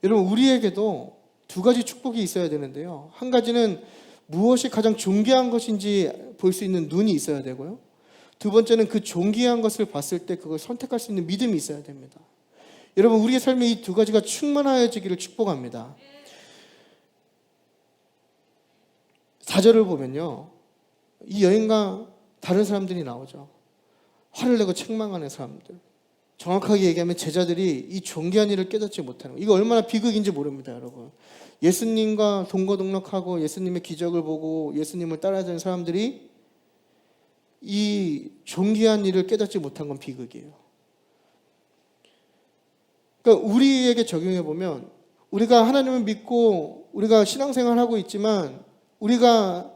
여러분, 우리에게도 두 가지 축복이 있어야 되는데요. 한 가지는 무엇이 가장 존귀한 것인지 볼 수 있는 눈이 있어야 되고요. 두 번째는 그 존귀한 것을 봤을 때 그걸 선택할 수 있는 믿음이 있어야 됩니다. 여러분, 우리의 삶에 이 두 가지가 충만하여지기를 축복합니다. 4절을 보면요. 이 여인과 다른 사람들이 나오죠. 화를 내고 책망하는 사람들. 정확하게 얘기하면 제자들이 이 존귀한 일을 깨닫지 못하는 거예요. 이거 얼마나 비극인지 모릅니다, 여러분. 예수님과 동거동락하고 예수님의 기적을 보고 예수님을 따라가는 사람들이 이 존귀한 일을 깨닫지 못한 건 비극이에요. 그러니까 우리에게 적용해 보면 우리가 하나님을 믿고 우리가 신앙생활을 하고 있지만 우리가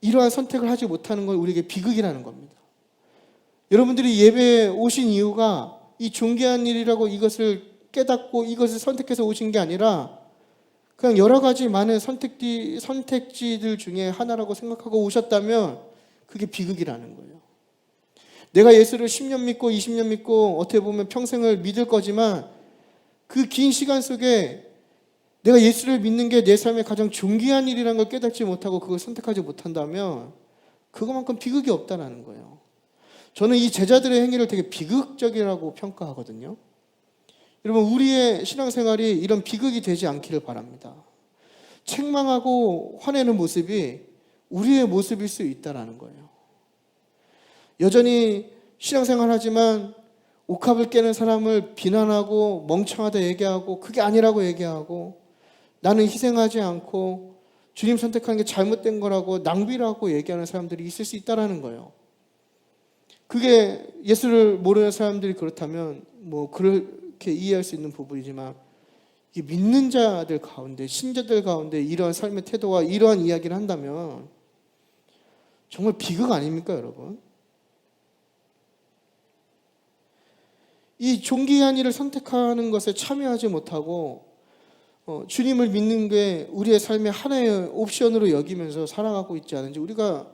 이러한 선택을 하지 못하는 건 우리에게 비극이라는 겁니다. 여러분들이 예배에 오신 이유가 이 존귀한 일이라고 이것을 깨닫고 이것을 선택해서 오신 게 아니라 그냥 여러 가지 많은 선택지들 중에 하나라고 생각하고 오셨다면 그게 비극이라는 거예요. 내가 예수를 10년 믿고 20년 믿고 어떻게 보면 평생을 믿을 거지만 그 긴 시간 속에 내가 예수를 믿는 게 내 삶의 가장 존귀한 일이라는 걸 깨닫지 못하고 그걸 선택하지 못한다면 그것만큼 비극이 없다는 거예요. 저는 이 제자들의 행위를 되게 비극적이라고 평가하거든요. 여러분, 우리의 신앙생활이 이런 비극이 되지 않기를 바랍니다. 책망하고 화내는 모습이 우리의 모습일 수 있다는 거예요. 여전히 신앙생활 하지만 옥합을 깨는 사람을 비난하고 멍청하다 얘기하고 그게 아니라고 얘기하고 나는 희생하지 않고 주님 선택하는 게 잘못된 거라고 낭비라고 얘기하는 사람들이 있을 수 있다는 거예요. 그게 예수를 모르는 사람들이 그렇다면 뭐 그렇게 이해할 수 있는 부분이지만 이 믿는 자들 가운데, 신자들 가운데 이러한 삶의 태도와 이러한 이야기를 한다면 정말 비극 아닙니까, 여러분? 이 존귀한 일을 선택하는 것에 참여하지 못하고 주님을 믿는 게 우리의 삶의 하나의 옵션으로 여기면서 살아가고 있지 않은지 우리가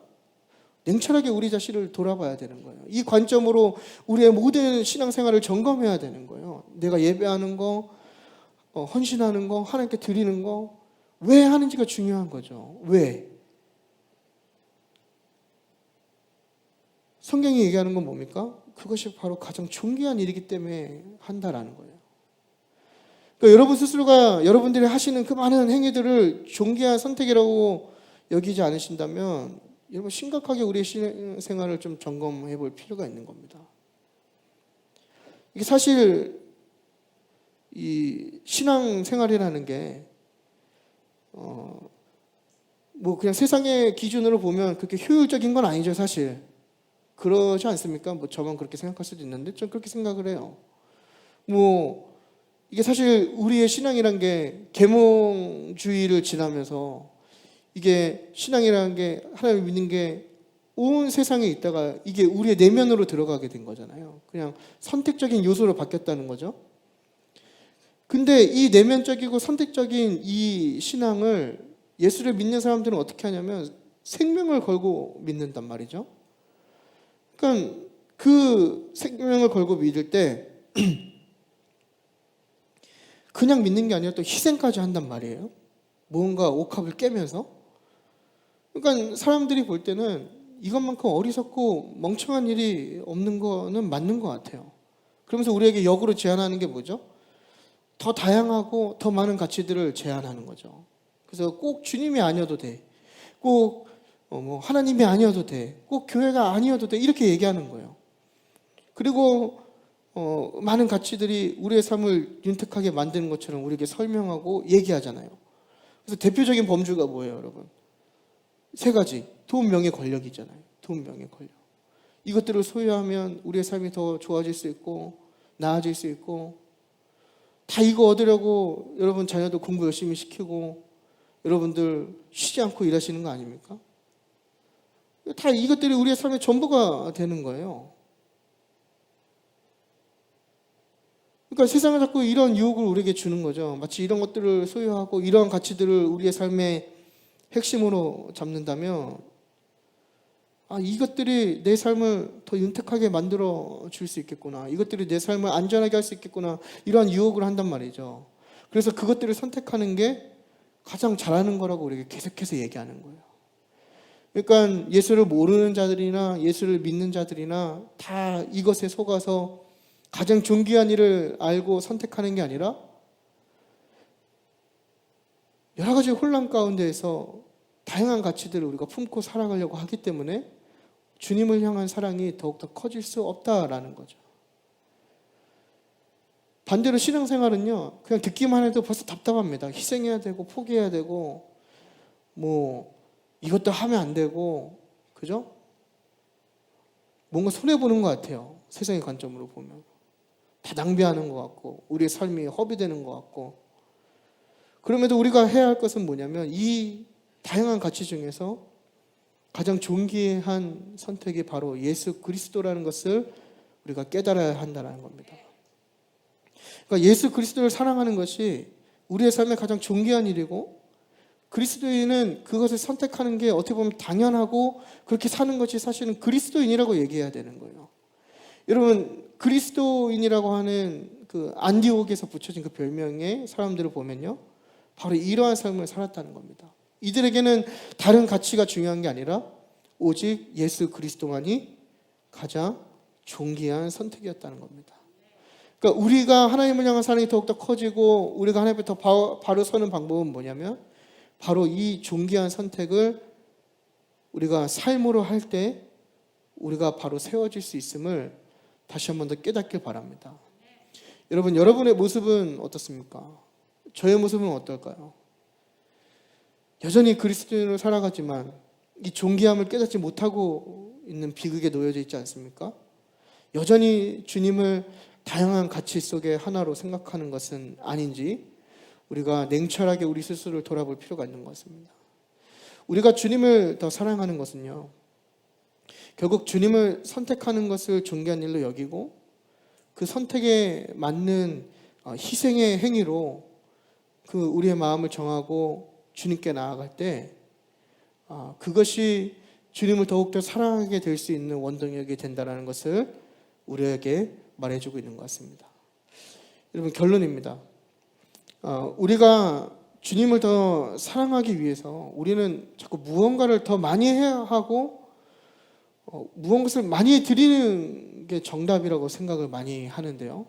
냉철하게 우리 자신을 돌아봐야 되는 거예요. 이 관점으로 우리의 모든 신앙생활을 점검해야 되는 거예요. 내가 예배하는 거, 헌신하는 거, 하나님께 드리는 거, 왜 하는지가 중요한 거죠. 왜? 성경이 얘기하는 건 뭡니까? 그것이 바로 가장 존귀한 일이기 때문에 한다라는 거예요. 그러니까 여러분 스스로가 여러분들이 하시는 그 많은 행위들을 존귀한 선택이라고 여기지 않으신다면 여러분 심각하게 우리의 신앙생활을 좀 점검해 볼 필요가 있는 겁니다. 이게 사실 이 신앙생활이라는 게 뭐 그냥 세상의 기준으로 보면 그렇게 효율적인 건 아니죠, 사실. 그러지 않습니까? 뭐 저만 그렇게 생각할 수도 있는데 좀 그렇게 생각을 해요. 뭐 이게 사실 우리의 신앙이란 게 계몽주의를 지나면서 이게 신앙이라는 게 하나님을 믿는 게 온 세상에 있다가 이게 우리의 내면으로 들어가게 된 거잖아요. 그냥 선택적인 요소로 바뀌었다는 거죠. 근데 이 내면적이고 선택적인 이 신앙을 예수를 믿는 사람들은 어떻게 하냐면 생명을 걸고 믿는단 말이죠. 그러니까 그 생명을 걸고 믿을 때 그냥 믿는 게 아니라 또 희생까지 한단 말이에요. 뭔가 옥합을 깨면서. 그러니까 사람들이 볼 때는 이것만큼 어리석고 멍청한 일이 없는 거는 맞는 것 같아요. 그러면서 우리에게 역으로 제안하는 게 뭐죠? 더 다양하고 더 많은 가치들을 제안하는 거죠. 그래서 꼭 주님이 아니어도 돼. 꼭 뭐 하나님이 아니어도 돼. 꼭 교회가 아니어도 돼. 이렇게 얘기하는 거예요. 그리고 많은 가치들이 우리의 삶을 윤택하게 만드는 것처럼 우리에게 설명하고 얘기하잖아요. 그래서 대표적인 범주가 뭐예요, 여러분? 세 가지. 돈, 명예, 권력이잖아요. 돈, 명예, 권력. 이것들을 소유하면 우리의 삶이 더 좋아질 수 있고 나아질 수 있고 다 이거 얻으려고 여러분 자녀도 공부 열심히 시키고 여러분들 쉬지 않고 일하시는 거 아닙니까? 다 이것들이 우리의 삶의 전부가 되는 거예요. 그러니까 세상은 자꾸 이런 유혹을 우리에게 주는 거죠. 마치 이런 것들을 소유하고 이런 가치들을 우리의 삶의 핵심으로 잡는다면 이것들이 내 삶을 더 윤택하게 만들어 줄 수 있겠구나. 이것들이 내 삶을 안전하게 할 수 있겠구나. 이러한 유혹을 한단 말이죠. 그래서 그것들을 선택하는 게 가장 잘하는 거라고 우리에게 계속해서 얘기하는 거예요. 그러니까 예수를 모르는 자들이나 예수를 믿는 자들이나 다 이것에 속아서 가장 존귀한 일을 알고 선택하는 게 아니라 여러 가지 혼란 가운데에서 다양한 가치들을 우리가 품고 살아가려고 하기 때문에 주님을 향한 사랑이 더욱더 커질 수 없다라는 거죠. 반대로 신앙생활은요, 그냥 듣기만 해도 벌써 답답합니다. 희생해야 되고 포기해야 되고 뭐 이것도 하면 안 되고, 그죠? 뭔가 손해보는 것 같아요. 세상의 관점으로 보면 다 낭비하는 것 같고 우리의 삶이 허비되는 것 같고. 그럼에도 우리가 해야 할 것은 뭐냐면 이 다양한 가치 중에서 가장 존귀한 선택이 바로 예수 그리스도라는 것을 우리가 깨달아야 한다는 겁니다. 그러니까 예수 그리스도를 사랑하는 것이 우리의 삶의 가장 존귀한 일이고 그리스도인은 그것을 선택하는 게 어떻게 보면 당연하고 그렇게 사는 것이 사실은 그리스도인이라고 얘기해야 되는 거예요. 여러분, 그리스도인이라고 하는 그 안디옥에서 붙여진 그 별명의 사람들을 보면요, 바로 이러한 삶을 살았다는 겁니다. 이들에게는 다른 가치가 중요한 게 아니라 오직 예수 그리스도만이 가장 존귀한 선택이었다는 겁니다. 그러니까 우리가 하나님을 향한 사랑이 더욱더 커지고 우리가 하나님 앞에 더 바로 서는 방법은 뭐냐면 바로 이 존귀한 선택을 우리가 삶으로 할 때 우리가 바로 세워질 수 있음을 다시 한 번 더 깨닫길 바랍니다. 여러분, 여러분의 모습은 어떻습니까? 저의 모습은 어떨까요? 여전히 그리스도인으로 살아가지만 이 존귀함을 깨닫지 못하고 있는 비극에 놓여져 있지 않습니까? 여전히 주님을 다양한 가치 속의 하나로 생각하는 것은 아닌지 우리가 냉철하게 우리 스스로를 돌아볼 필요가 있는 것 같습니다. 우리가 주님을 더 사랑하는 것은요, 결국 주님을 선택하는 것을 존귀한 일로 여기고 그 선택에 맞는 희생의 행위로 그 우리의 마음을 정하고 주님께 나아갈 때 그것이 주님을 더욱더 사랑하게 될 수 있는 원동력이 된다는 것을 우리에게 말해주고 있는 것 같습니다. 여러분, 결론입니다. 우리가 주님을 더 사랑하기 위해서 우리는 자꾸 무언가를 더 많이 해야 하고 무언가를 많이 드리는 게 정답이라고 생각을 많이 하는데요.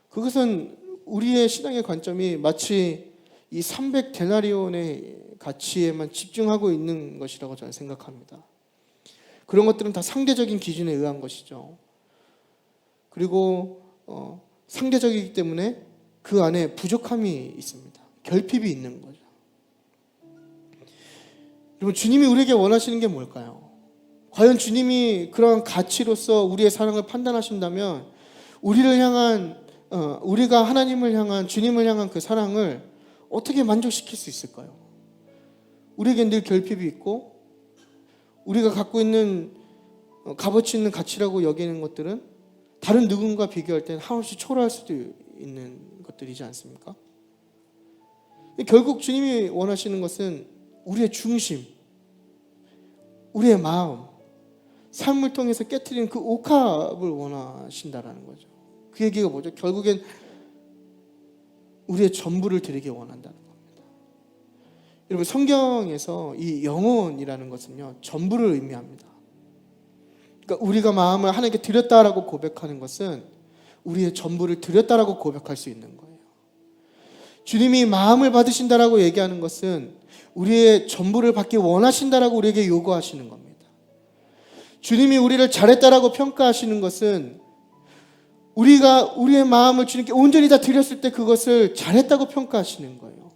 그것은 우리의 신앙의 관점이 마치 이 300데나리온의 가치에만 집중하고 있는 것이라고 저는 생각합니다. 그런 것들은 다 상대적인 기준에 의한 것이죠. 그리고 상대적이기 때문에 그 안에 부족함이 있습니다. 결핍이 있는 거죠. 여러분, 주님이 우리에게 원하시는 게 뭘까요? 과연 주님이 그런 가치로서 우리의 사랑을 판단하신다면 우리가 하나님을 향한, 주님을 향한 그 사랑을 어떻게 만족시킬 수 있을까요? 우리에겐 늘 결핍이 있고 우리가 갖고 있는 값어치 있는 가치라고 여기는 것들은 다른 누군가 비교할 때는 한없이 초라할 수도 있는 것들이지 않습니까? 결국 주님이 원하시는 것은 우리의 중심, 우리의 마음, 삶을 통해서 깨트리는 그 옥합을 원하신다라는 거죠. 그 얘기가 뭐죠? 결국엔 우리의 전부를 드리기 원한다는 겁니다. 여러분, 성경에서 이 영혼이라는 것은요, 전부를 의미합니다. 그러니까 우리가 마음을 하나님께 드렸다라고 고백하는 것은 우리의 전부를 드렸다라고 고백할 수 있는 거예요. 주님이 마음을 받으신다라고 얘기하는 것은 우리의 전부를 받기 원하신다라고 우리에게 요구하시는 겁니다. 주님이 우리를 잘했다라고 평가하시는 것은 우리가 우리의 마음을 주님께 온전히 다 드렸을 때 그것을 잘했다고 평가하시는 거예요.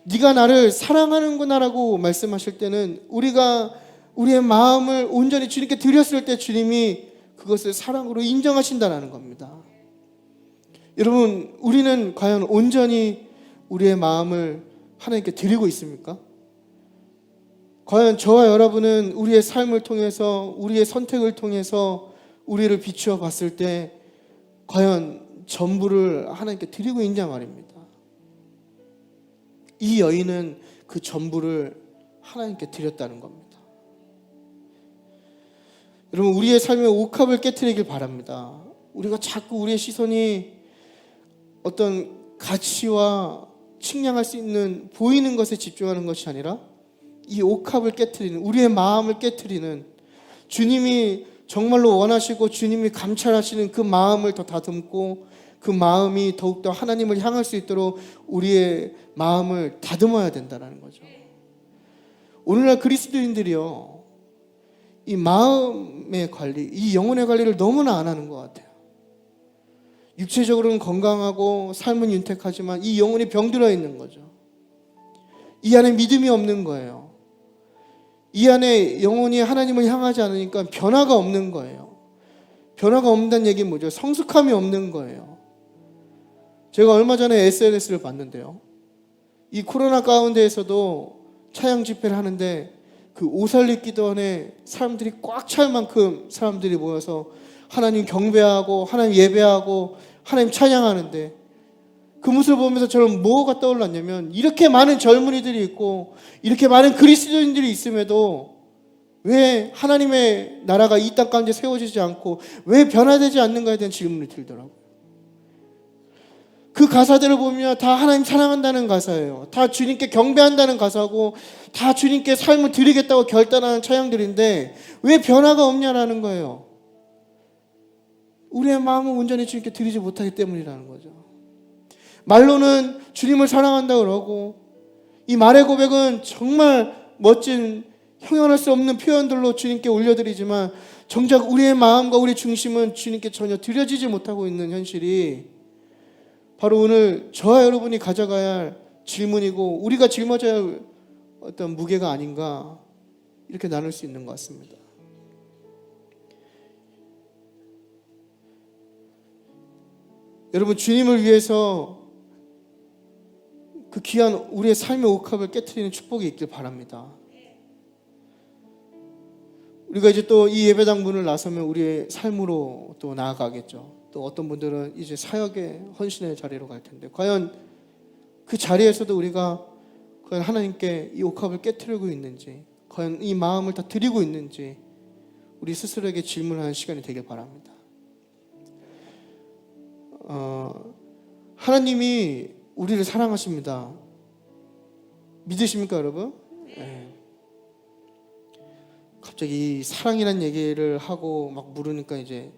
네가 나를 사랑하는구나라고 말씀하실 때는 우리가 우리의 마음을 온전히 주님께 드렸을 때 주님이 그것을 사랑으로 인정하신다는 겁니다. 여러분, 우리는 과연 온전히 우리의 마음을 하나님께 드리고 있습니까? 과연 저와 여러분은 우리의 삶을 통해서, 우리의 선택을 통해서 우리를 비추어 봤을 때 과연 전부를 하나님께 드리고 있냐 말입니다. 이 여인은 그 전부를 하나님께 드렸다는 겁니다. 여러분, 우리의 삶의 옥합을 깨트리길 바랍니다. 우리가 자꾸 우리의 시선이 어떤 가치와 측량할 수 있는 보이는 것에 집중하는 것이 아니라 이 옥합을 깨트리는, 우리의 마음을 깨트리는, 주님이 정말로 원하시고 주님이 감찰하시는 그 마음을 더 다듬고 그 마음이 더욱더 하나님을 향할 수 있도록 우리의 마음을 다듬어야 된다는 거죠. 오늘날 그리스도인들이요, 이 마음의 관리, 이 영혼의 관리를 너무나 안 하는 것 같아요. 육체적으로는 건강하고 삶은 윤택하지만 이 영혼이 병들어 있는 거죠. 이 안에 믿음이 없는 거예요. 이 안에 영혼이 하나님을 향하지 않으니까 변화가 없는 거예요. 변화가 없다는 얘기는 뭐죠? 성숙함이 없는 거예요. 제가 얼마 전에 SNS를 봤는데요, 이 코로나 가운데에서도 차양 집회를 하는데 그 오살리 기도원에 사람들이 꽉 찰 만큼 사람들이 모여서 하나님 경배하고 하나님 예배하고 하나님 찬양하는데, 그 모습을 보면서 저는 뭐가 떠올랐냐면, 이렇게 많은 젊은이들이 있고 이렇게 많은 그리스도인들이 있음에도 왜 하나님의 나라가 이 땅 가운데 세워지지 않고 왜 변화되지 않는가에 대한 질문이 들더라고요. 그 가사들을 보면 다 하나님 사랑한다는 가사예요. 다 주님께 경배한다는 가사고 다 주님께 삶을 드리겠다고 결단하는 찬양들인데 왜 변화가 없냐라는 거예요. 우리의 마음을 온전히 주님께 드리지 못하기 때문이라는 거죠. 말로는 주님을 사랑한다고 그러고 이 말의 고백은 정말 멋진 형용할 수 없는 표현들로 주님께 올려드리지만 정작 우리의 마음과 우리 중심은 주님께 전혀 드려지지 못하고 있는 현실이 바로 오늘 저와 여러분이 가져가야 할 질문이고 우리가 짊어져야 할 어떤 무게가 아닌가 이렇게 나눌 수 있는 것 같습니다. 여러분 주님을 위해서 그 귀한 우리의 삶의 옥합을 깨트리는 축복이 있길 바랍니다. 우리가 이제 또 이 예배당 문을 나서면 우리의 삶으로 또 나아가겠죠. 또 어떤 분들은 이제 사역의 헌신의 자리로 갈 텐데 과연 그 자리에서도 우리가 과연 하나님께 이 옥합을 깨트리고 있는지 과연 이 마음을 다 드리고 있는지 우리 스스로에게 질문하는 시간이 되길 바랍니다. 하나님이 우리를 사랑하십니다. 믿으십니까 여러분? 네. 갑자기 이 사랑이란 얘기를 하고 막 물으니까 이제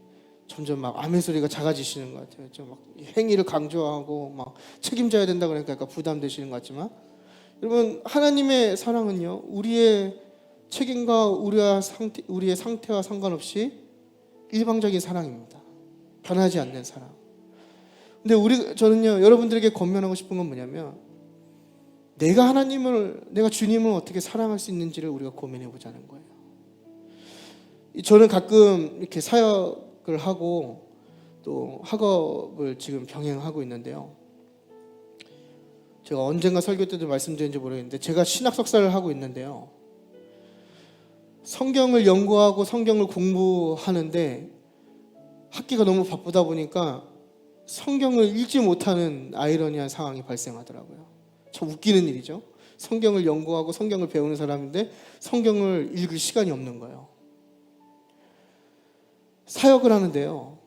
점점 막 아멘 소리가 작아지시는 것 같아요. 좀 막 행위를 강조하고 막 책임져야 된다 그러니까 약간 부담되시는 것 같지만 여러분 하나님의 사랑은요 우리의 책임과 우리의 상태와 상관없이 일방적인 사랑입니다. 변하지 않는 사랑. 근데 저는요 여러분들에게 권면하고 싶은 건 뭐냐면 내가 주님을 어떻게 사랑할 수 있는지를 우리가 고민해 보자는 거예요. 저는 가끔 이렇게 사역을 하고 또 학업을 지금 병행하고 있는데요. 제가 언젠가 설교 때도 말씀드렸는지 모르겠는데 제가 신학 석사를 하고 있는데요. 성경을 연구하고 성경을 공부하는데 학기가 너무 바쁘다 보니까 성경을 읽지 못하는 아이러니한 상황이 발생하더라고요. 참 웃기는 일이죠. 성경을 연구하고 성경을 배우는 사람인데 성경을 읽을 시간이 없는 거예요. 사역을 하는데요.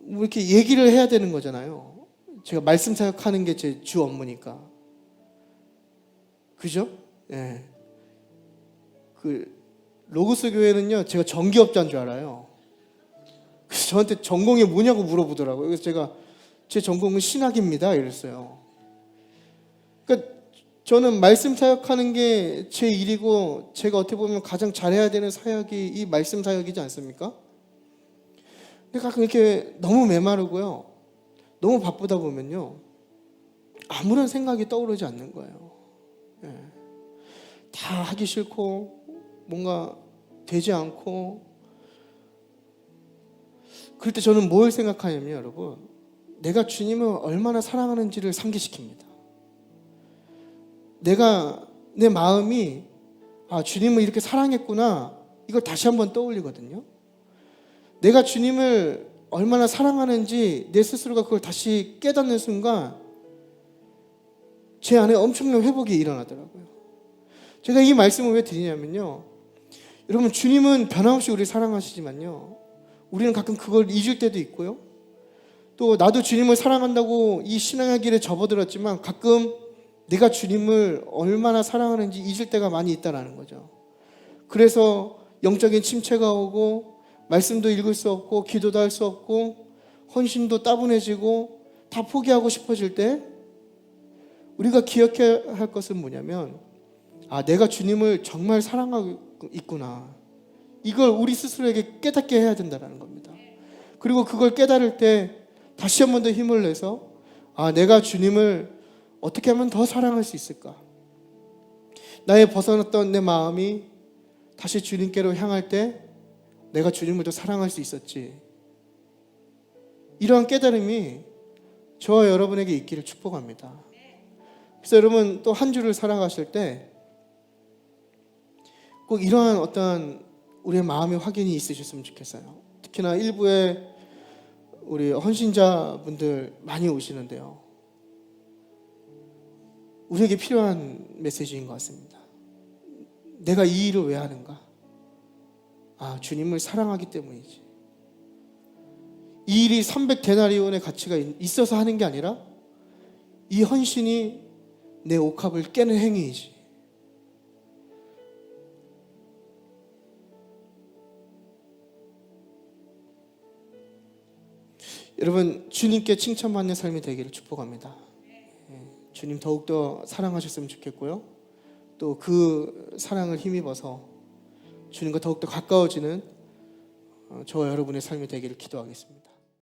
뭐 이렇게 얘기를 해야 되는 거잖아요. 제가 말씀 사역하는 게 제 주 업무니까. 그죠? 예. 그 로고스 교회는요, 제가 전기업자인 줄 알아요. 그래서 저한테 전공이 뭐냐고 물어보더라고요. 그래서 제가 제 전공은 신학입니다. 이랬어요. 그러니까 저는 말씀 사역하는 게 제 일이고 제가 어떻게 보면 가장 잘해야 되는 사역이 이 말씀 사역이지 않습니까? 근데 가끔 이렇게 너무 메마르고요. 너무 바쁘다 보면요. 아무런 생각이 떠오르지 않는 거예요. 예. 다 하기 싫고 뭔가 되지 않고 그럴 때 저는 뭘 생각하냐면 여러분 내가 주님을 얼마나 사랑하는지를 상기시킵니다. 내 마음이 주님을 이렇게 사랑했구나 이걸 다시 한번 떠올리거든요. 내가 주님을 얼마나 사랑하는지 내 스스로가 그걸 다시 깨닫는 순간 제 안에 엄청난 회복이 일어나더라고요. 제가 이 말씀을 왜 드리냐면요, 여러분 주님은 변함없이 우리를 사랑하시지만요 우리는 가끔 그걸 잊을 때도 있고요, 또 나도 주님을 사랑한다고 이 신앙의 길에 접어들었지만 가끔 내가 주님을 얼마나 사랑하는지 잊을 때가 많이 있다는 거죠. 그래서 영적인 침체가 오고 말씀도 읽을 수 없고 기도도 할 수 없고 헌신도 따분해지고 다 포기하고 싶어질 때 우리가 기억해야 할 것은 뭐냐면 내가 주님을 정말 사랑하고 있구나, 이걸 우리 스스로에게 깨닫게 해야 된다는 겁니다. 그리고 그걸 깨달을 때 다시 한 번 더 힘을 내서 내가 주님을 어떻게 하면 더 사랑할 수 있을까, 나의 벗어났던 내 마음이 다시 주님께로 향할 때 내가 주님을 더 사랑할 수 있었지, 이러한 깨달음이 저와 여러분에게 있기를 축복합니다. 그래서 여러분 또 한 주를 살아가실 때 꼭 이러한 어떤 우리의 마음의 확인이 있으셨으면 좋겠어요. 특히나 일부에 우리 헌신자분들 많이 오시는데요, 우리에게 필요한 메시지인 것 같습니다. 내가 이 일을 왜 하는가? 주님을 사랑하기 때문이지. 이 일이 300데나리온의 가치가 있어서 하는 게 아니라 이 헌신이 내 옥합을 깨는 행위이지. 여러분, 주님께 칭찬받는 삶이 되기를 축복합니다. 주님 더욱더 사랑하셨으면 좋겠고요. 또 그 사랑을 힘입어서 주님과 더욱더 가까워지는 저와 여러분의 삶이 되기를 기도하겠습니다.